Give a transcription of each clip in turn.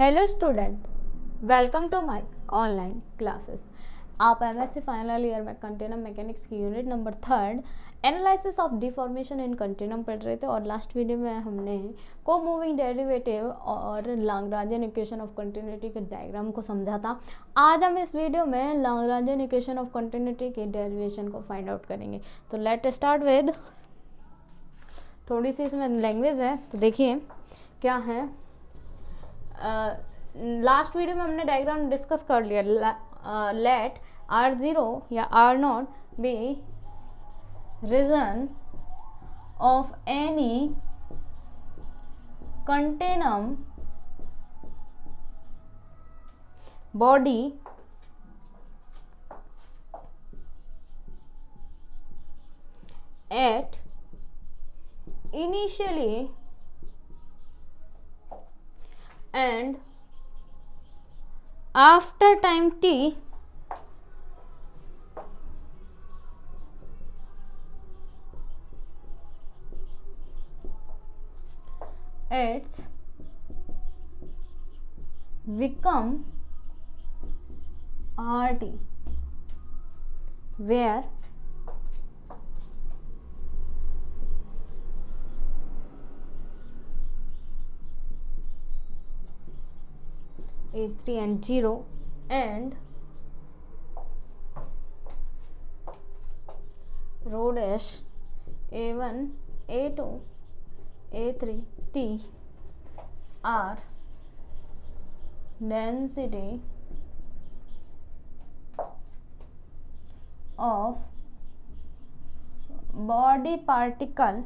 Hello student, welcome to my online classes. आप MSc final year में continuum mechanics की unit number 3 analysis of deformation in continuum पढ़ रहे थे और लास्ट वीडियो में हमने को मूविंग डेरिवेटिव और लाग्रांजियन इक्वेशन ऑफ कंटिन्यूटी के डायग्राम को समझा था। आज हम इस वीडियो में लाग्रांजियन इक्वेशन ऑफ कंटिन्यूटी के डेरिवेशन को फाइंड आउट करेंगे। तो लेट स्टार्ट विद, थोड़ी सी इसमें लैंग्वेज है तो देखिए क्या है। लास्ट वीडियो में हमने डायग्राम डिस्कस कर लिया। लेट R0 या R0 be region of any continuum body at initially and after time t it's become RT, where A3 and 0 and rho dash A1, A2, A3, T are density of body particle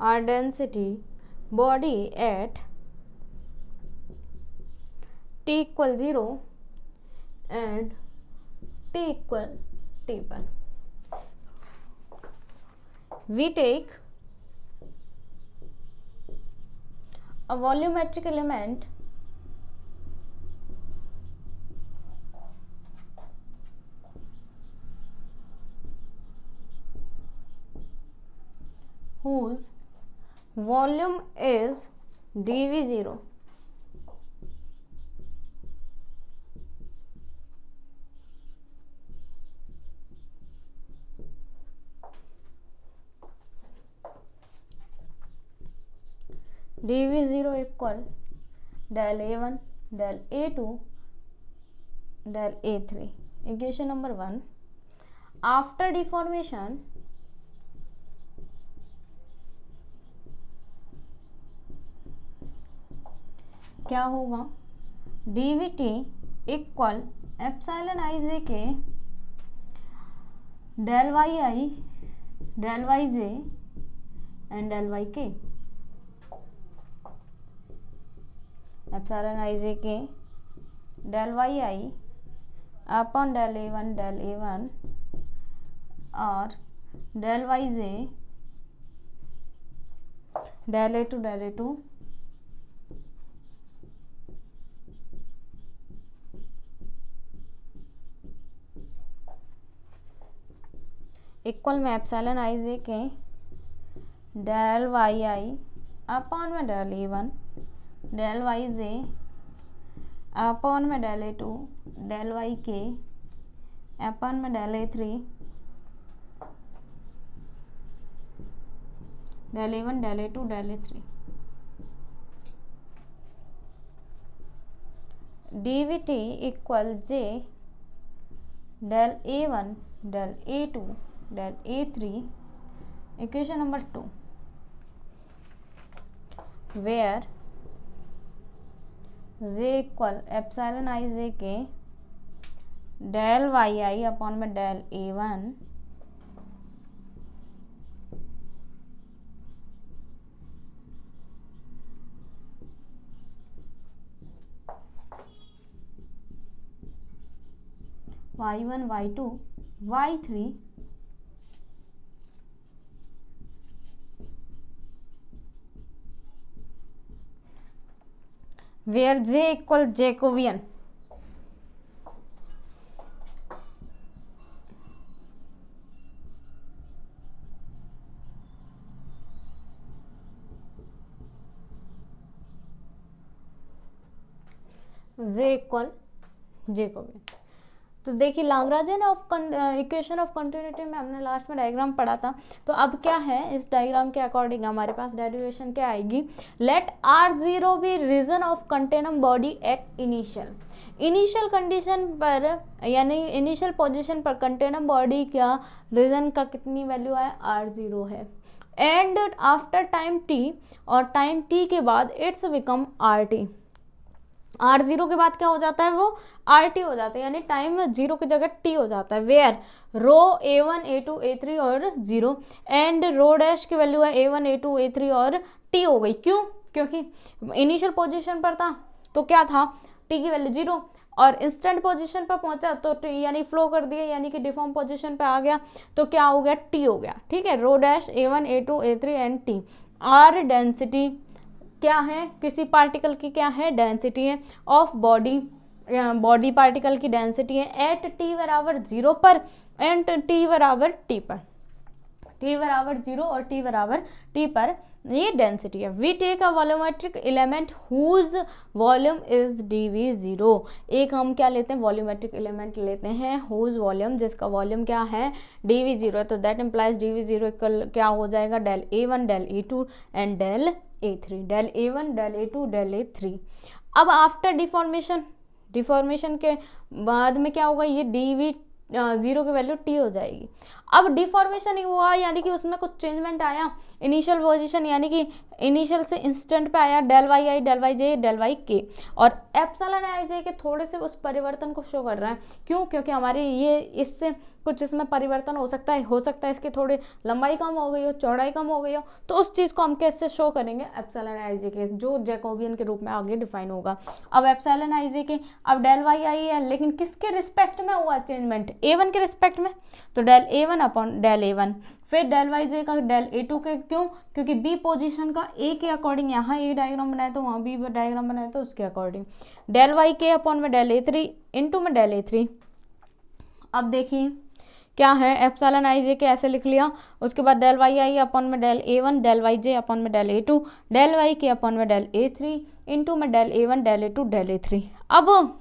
are density body at t equal 0 and t equal t पर we take a volumetric element whose volume is dV0 dV0 equal del A1 del A2 del A3। Equation number 1, after deformation क्या होगा, dVt equal epsilon i j के del y i del y j and del y k. Epsilon i j के del y i upon del a one और del y j del a two equal में epsilon i j के del y i upon में del a one del y j upon में del a two del y k upon में del a three del a one del a two del a three. dVt equal j del a one del a two del a three. Equation number 2, where j equal epsilon i j के del y i upon में del a one y1 y2 y3 where j equal Jacobian j equal Jacobian. तो देखिए Lagrangian of equation of continuity में हमने last में diagram पढ़ा था। तो अब क्या है, इस डायग्राम के अकॉर्डिंग हमारे पास डेरिवेशन क्या आएगी, let R0 be region of continuum body at initial condition पर, यानी इनिशियल पोजीशन पर कंटिन्यूम बॉडी का रीजन का कितनी वैल्यू है, R0 है। एंड आफ्टर टाइम t, और टाइम t के बाद इट्स बिकम RT। R0 के बाद क्या हो जाता है, वो RT हो जाता है, यानी टाइम 0 की जगह t हो जाता है। Where row A1 A2 A3 और 0 एंड रो डैश की वैल्यू है A1 A2 A3 और t हो गई। क्यों, क्योंकि इनिशियल पोजीशन पर था तो क्या था, t की वैल्यू 0, और इंस्टेंट पोजीशन पर पहुंचा तो t यानी फ्लो कर दिया, यानी कि डिफॉर्म पोजीशन पर आ गया तो क्या हो गया, t हो गया। ठीक है, rho dash A1 A2 A3 and t। R density क्या है, किसी पार्टिकल की क्या है, डेंसिटी है ऑफ बॉडी पार्टिकल की डेंसिटी है एट t बराबर 0 पर एंड t बराबर t पर, t बराबर 0 और t बराबर t पर ये डेंसिटी है। We take a volumetric element whose volume is dv0। एक हम क्या लेते हैं, वॉल्यूमेट्रिक एलिमेंट लेते हैं हुज वॉल्यूम, जिसका वॉल्यूम क्या है, dv0 है। तो दैट इम्प्लाइज dv0 इक्वल क्या हो जाएगा, del A1 del A2 and del A3, del A1 del A2 del A3। अब आफ्टर डिफॉर्मेशन के बाद में क्या होगा, ये dv0 की वैल्यू t हो जाएगी। अब डिफॉर्मेशन ही हुआ, यानी कि उसमें कुछ चेंजमेंट आया, इनिशियल पोजीशन यानी कि इनिशियल से इंस्टेंट पे आया, del y i del y j del y के, और एप्सिलॉन आई जे के थोड़े से उस परिवर्तन को शो कर रहा है। क्यों, क्योंकि हमारी ये इससे कुछ इसमें परिवर्तन हो सकता है इसकी थोड़ी लंबाई कम हो गई हो, चौड़ाई कम हो गई हो, तो उस चीज़ को हम कैसे शो करेंगे, एप्सिलॉन आई जे के, जो जैकोबियन के रूप में आगे डिफाइन होगा। अब एप्सिलॉन आई जे के, अब डेल वाई आई है, लेकिन किसके रिस्पेक्ट में हुआ चेंजमेंट, A1 के रिस्पेक्ट में, तो del A1 upon del A1। फिर डेल वाई जे का डेल A2 के, क्यों, क्योंकि बी पोजीशन का ए के अकॉर्डिंग यहाँ ए डायग्राम बनाया तो वहाँ बी डायग्राम बनाया तो उसके according del y k upon में डेल A3 इंटू में डेल A3। अब देखिए क्या है, एप्सिलॉन आई जे के ऐसे लिख लिया, उसके बाद डेल वाई आई अपॉन में del A1 del y j upon में del A2 del y k upon में डेल A3 इंटू में del A1 del A2 del A3। अब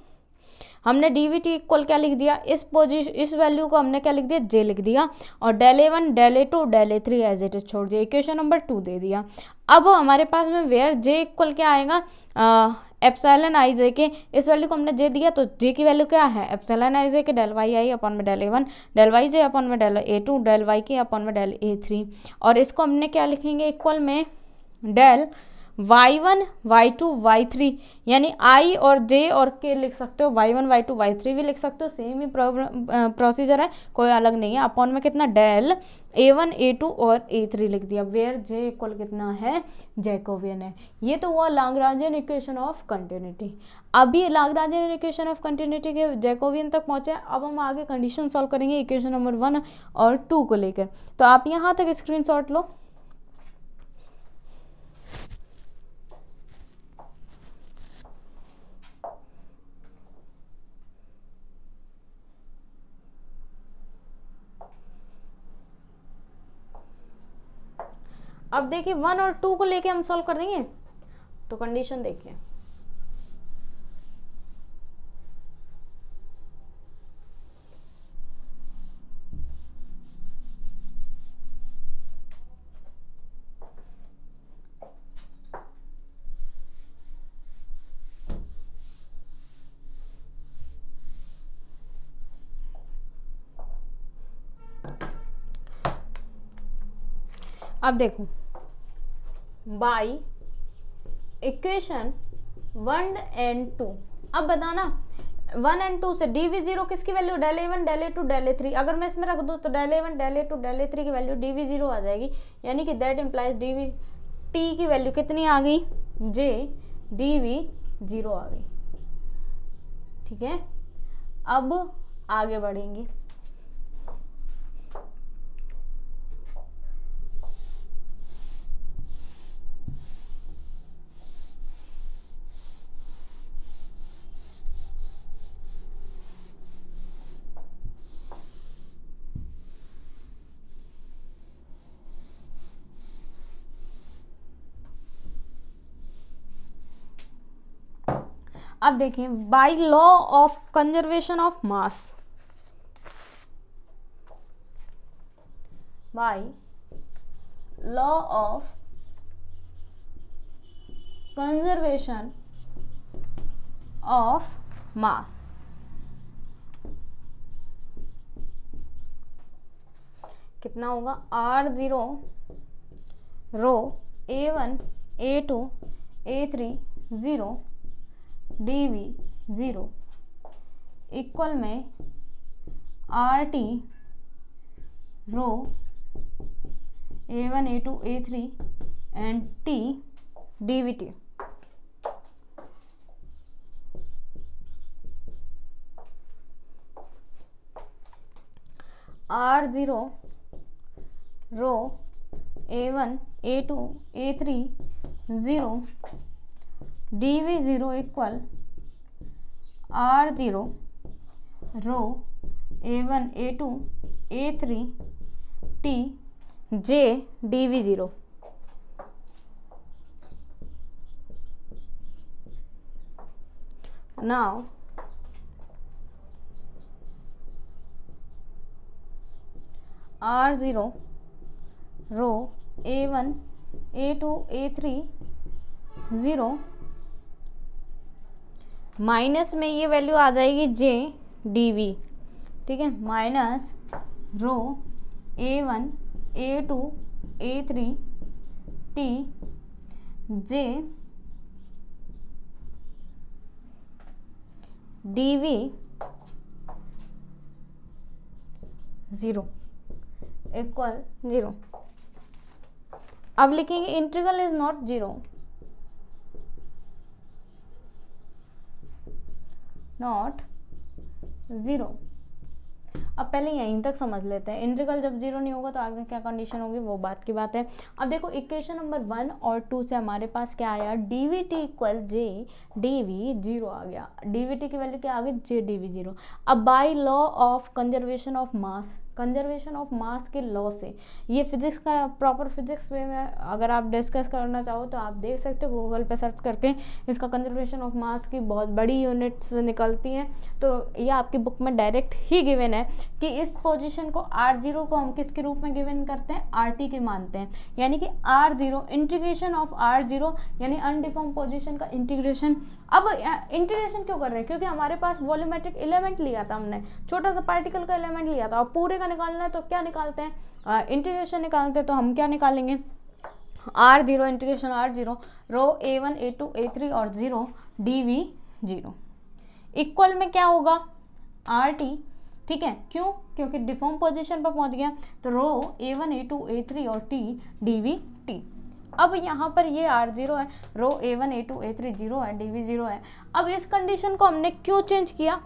हमने dvt इक्वल क्या लिख दिया, इस वैल्यू को हमने क्या लिख दिया, j लिख दिया, और del A1 del A2 del A3 it is इज छोड़ दिया, इक्वेशन नंबर 2 दे दिया। अब हमारे पास में वेयर j इक्वल क्या आएगा, एप्सिलॉन आई जे के, इस वैल्यू को हमने j दिया तो j की वैल्यू क्या है, एप्सिलॉन आई जे के डेल वाई आई अपॉन में del A1 del y j upon में del A2 del y k upon में डेल A3, और इसको हमने क्या लिखेंगे इक्वल में डेल y1 y2 y3, यानी i और j और k लिख सकते हो, y1 y2 y3 भी लिख सकते हो, सेम ही प्रोसीजर है, कोई अलग नहीं है। अपॉन में कितना, डेल A1 A2 और A3 लिख दिया, वेयर j इक्वल कितना है, जैकोबियन है। ये तो हुआ लाग्रांजियन इक्वेशन ऑफ कंटिन्यूटी। अभी लाग्रांजियन इक्वेशन ऑफ कंटिन्यूटी के जैकोबियन तक पहुंचे, अब हम आगे कंडीशन सॉल्व करेंगे इक्वेशन नंबर 1 और 2 को लेकर। तो आप यहाँ तक स्क्रीनशॉट लो। अब देखिए 1 और 2 को लेके हम सॉल्व कर देंगे, तो कंडीशन देखिए, अब देखो बाई इक्वेशन 1 एंड 2, अब बताना 1 एंड 2 से dv0 किसकी value, del A1 del A2 del A3, अगर मैं इसमें रख दूँ तो del A1 del A2 del A3 की वैल्यू dv0 आ जाएगी, यानी कि दैट इम्प्लाइज t की वैल्यू कितनी आ गई, j dv0 आ गई। ठीक है, अब आगे बढ़ेंगे। अब देखिए by law of conservation of mass, by law of conservation of mass, कितना होगा r0 rho a1 a2 a3 0 dv 0 equal में rt rho a1 a2 a3 and t dvt। r0 rho a1 a2 a3 0 dv 0 equal r0 rho a1 a2 a3 t j dv 0। now r0 rho a1 a2 a3 0 minus में ये value आ जाएगी j dv, ठीक है, minus rho a1 a2 a3 t j dv 0 equal 0। अब लिखेंगे integral is not 0, not 0। अब पहले यहीं तक समझ लेते हैं, इंटीग्रल जब 0 नहीं होगा तो आगे क्या कंडीशन होगी वो बात की बात है। अब देखो इक्वेशन नंबर 1 और 2 से हमारे पास क्या आया, dvt इक्वल j dv 0 आ गया, dvt की वैल्यू क्या आ गई j dv 0। अब bye law of conservation of mass, conservation of मास के लॉ से, ये फिजिक्स का प्रॉपर फिजिक्स वे में अगर आप डिस्कस करना चाहो तो आप देख सकते हो गूगल पे सर्च करके, इसका कंजर्वेशन ऑफ मास की बहुत बड़ी यूनिट्स निकलती हैं। तो ये आपकी बुक में डायरेक्ट ही गिवन है कि इस पोजीशन को r0 को हम किसके रूप में गिवन करते हैं, rt के मानते हैं, यानी कि r0 इंटीग्रेशन ऑफ r0 यानी अनडिफॉर्म पोजीशन का इंटीग्रेशन। अब इंटीग्रेशन क्यों कर रहे हैं, क्योंकि हमारे पास वॉल्यूमेट्रिक एलिमेंट लिया था हमने, छोटा सा पार्टिकल का एलिमेंट लिया था, और पूरे का निकालना है तो क्या निकालते हैं, इंटीग्रेशन निकालते हैं। तो हम क्या निकालेंगे, r0 integration r0 rho a1 a2 a3 और 0 dv 0 इक्वल में क्या होगा rt, ठीक है, क्यों, क्योंकि डिफॉर्म पोजीशन पर पहुंच गया, तो रो a1 a2 a3 और t dv t। अब यहाँ पर ये r0 है, रो a1 a2 a3 0 है, dv 0 है। अब इस कंडीशन को हमने क्यों चेंज किया,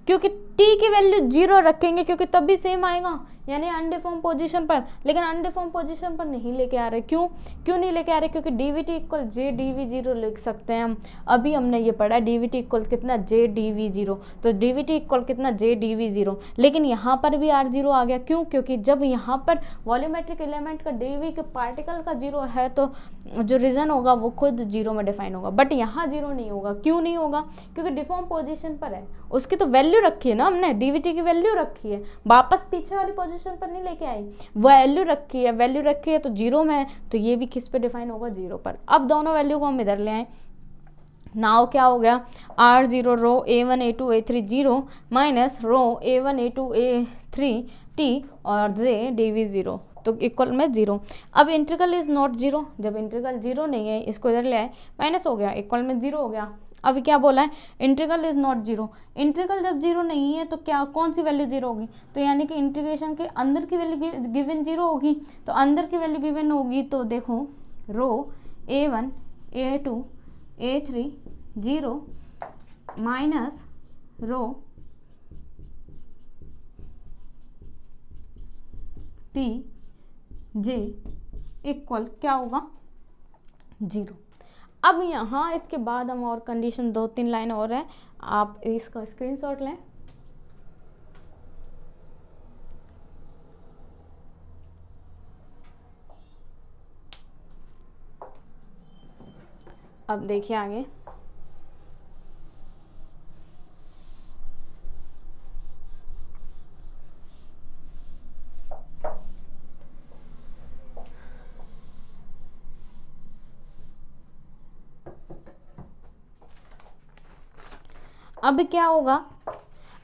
क्योंकि t की वैल्यू 0 रखेंगे क्योंकि तब भी सेम आएगा, यानी अनडिफॉर्म पोजीशन पर, लेकिन अनडिफॉर्म पोजीशन पर नहीं लेके आ रहे, क्यों नहीं लेके आ रहे, क्योंकि dvt इक्वल जे dv 0 लिख सकते हैं हम। अभी हमने ये पढ़ा dvt इक्वल कितना जे dv 0, तो dvt इक्वल कितना जे dv 0, लेकिन यहाँ पर भी r0 आ गया, क्यों, क्योंकि जब यहाँ पर वॉल्यूमेट्रिक एलिमेंट का dv के पार्टिकल का 0 है तो जो रीजन होगा वो खुद 0 में डिफाइन होगा, बट यहाँ 0 नहीं होगा। क्यों नहीं होगा, क्योंकि डिफॉर्म पोजीशन पर है, उसकी तो वैल्यू रखी है ना हमने, dvt की वैल्यू रखी है, वापस पीछे वाली पोजीशन पर नहीं लेके आई, वैल्यू रखी है तो 0 में है, तो ये भी किस पे डिफाइन होगा 0 पर। अब दोनों वैल्यू को हम इधर ले आए, नाउ क्या हो गया r0 rho a1 a2 a3 0 minus रो a1 a2 a3 t और j dv 0 तो इक्वल में 0। अब इंटीग्रल इज नॉट 0, जब इंटीग्रल 0 नहीं है इसको इधर ले आए, माइनस हो गया, इक्वल में 0 हो गया। अभी क्या बोला है, इंटीग्रल इज नॉट 0, इंटीग्रल जब 0 नहीं है तो क्या, कौन सी वैल्यू 0 होगी, तो यानी कि इंटीग्रेशन के अंदर की वैल्यू गिवन 0 होगी, तो अंदर की वैल्यू गिवन होगी, तो देखो rho a1 a2 a3 0 minus rho t j equal क्या होगा 0। अब यहाँ इसके बाद हम और कंडीशन 2-3 लाइन और है, आप इसका स्क्रीनशॉट लें। अब देखिए आगे, अब क्या होगा,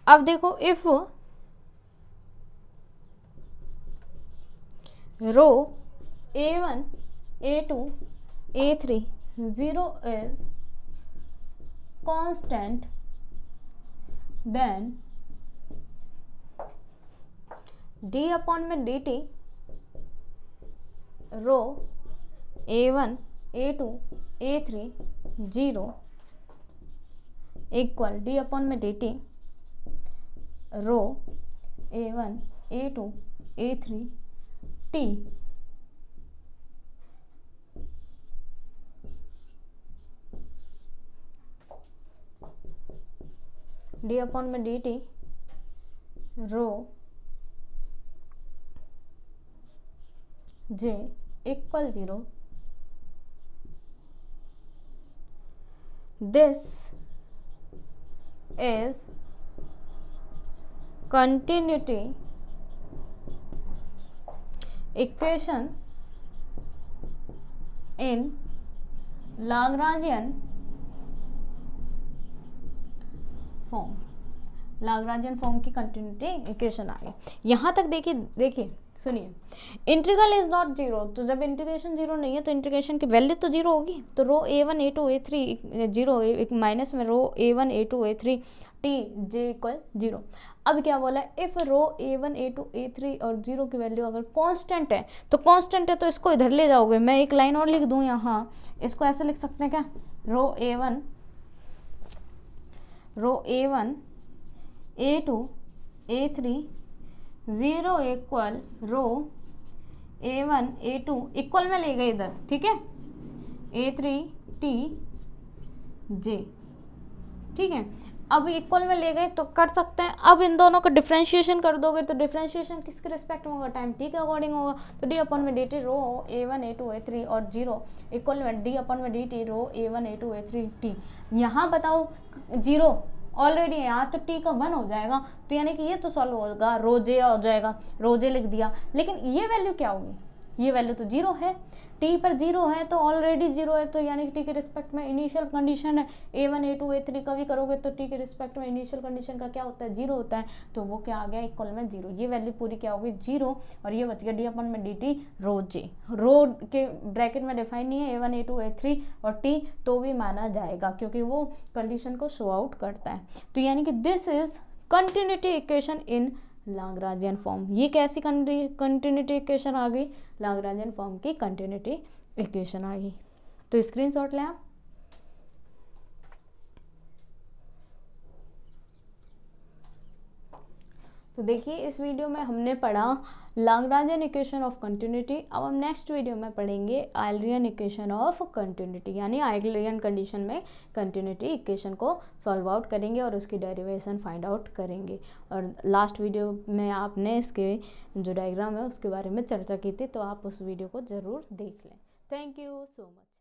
अब देखो if rho a1 a2 a3 0 is constant, then d upon में dt rho a1 a2 a3 0 equal d upon में dt rho a1 a2 a3 t d upon में dt rho j equal 0. This is continuity equation in Lagrangian form. Lagrangian form की continuity equation आ गई. यहाँ तक देखिए सुनिए, integral is not zero, तो जब इंटीग्रेशन जीरो नहीं है तो इंटीग्रेशन की वैल्यू तो जीरो होगी. तो रो a1 a2 a3 जीरो, एक माइनस में रो a1 a2 a3 t j equal zero. अब क्या बोला, if rho a1 a2 a3 और जीरो की वैल्यू अगर कांस्टेंट है, तो कांस्टेंट है तो इसको इधर ले जाओगे. मैं एक लाइन और लिख दूं यहाँ, इसको ऐसे लिख सकते हैं क्या, रो a1 a2 a3 0 इक्वल रो a1 a2 इक्वल में ले गए इधर, ठीक है, a3 t j, ठीक है. अब इक्वल में ले गए तो कर सकते हैं. अब इन दोनों का डिफरेंशिएशन कर दोगे तो डिफरेंशिएशन किसके रिस्पेक्ट में होगा, टाइम t के अकॉर्डिंग होगा. तो d अपॉन में dt rho a1 a2 a3 और 0 इक्वल में d अपॉन में dt rho a1 a2 a3 t. यहाँ बताओ जीरो ऑलरेडी है, यहाँ तो t का 1 हो जाएगा, तो यानी कि ये तो सॉल्व होगा, रो j हो जाएगा, रो j लिख दिया. लेकिन ये वैल्यू क्या होगी, ये वैल्यू तो जीरो है, t पर जीरो है तो ऑलरेडी जीरो है, तो यानी कि t के रिस्पेक्ट में इनिशियल कंडीशन है a1 a2 a3 का भी करोगे तो t के रिस्पेक्ट में इनिशियल कंडीशन का क्या होता है, जीरो होता है. तो वो क्या आ गया, इक्वल में जीरो. ये वैल्यू पूरी क्या होगी, जीरो. और ये बच गया d अपन में dt रो j. रो के ब्रैकेट में डिफाइन नहीं है a1 a2 a3 और t, तो भी माना जाएगा क्योंकि वो कंडीशन को शो आउट करता है. तो यानी कि this is continuity equation in Lagrangian form. ये कैसी कंटिन्यूटी इक्वेशन आ गई, लाग्रांजियन फॉर्म की कंटिन्यूटी इक्वेशन आ गई. तो स्क्रीनशॉट लें आप. तो देखिए इस वीडियो में हमने पढ़ा लाग्रांजियन इक्वेशन ऑफ कंटिन्यूटी. अब हम नेक्स्ट वीडियो में पढ़ेंगे आइलरियन इक्वेशन ऑफ कंटिन्यूटी, यानी आइलरियन कंडीशन में कंटिन्यूटी इक्वेशन को सॉल्व आउट करेंगे और उसकी डेरिवेशन फाइंड आउट करेंगे. और लास्ट वीडियो में आपने इसके जो डायग्राम है उसके बारे में चर्चा की थी, तो आप उस वीडियो को ज़रूर देख लें. Thank you so much.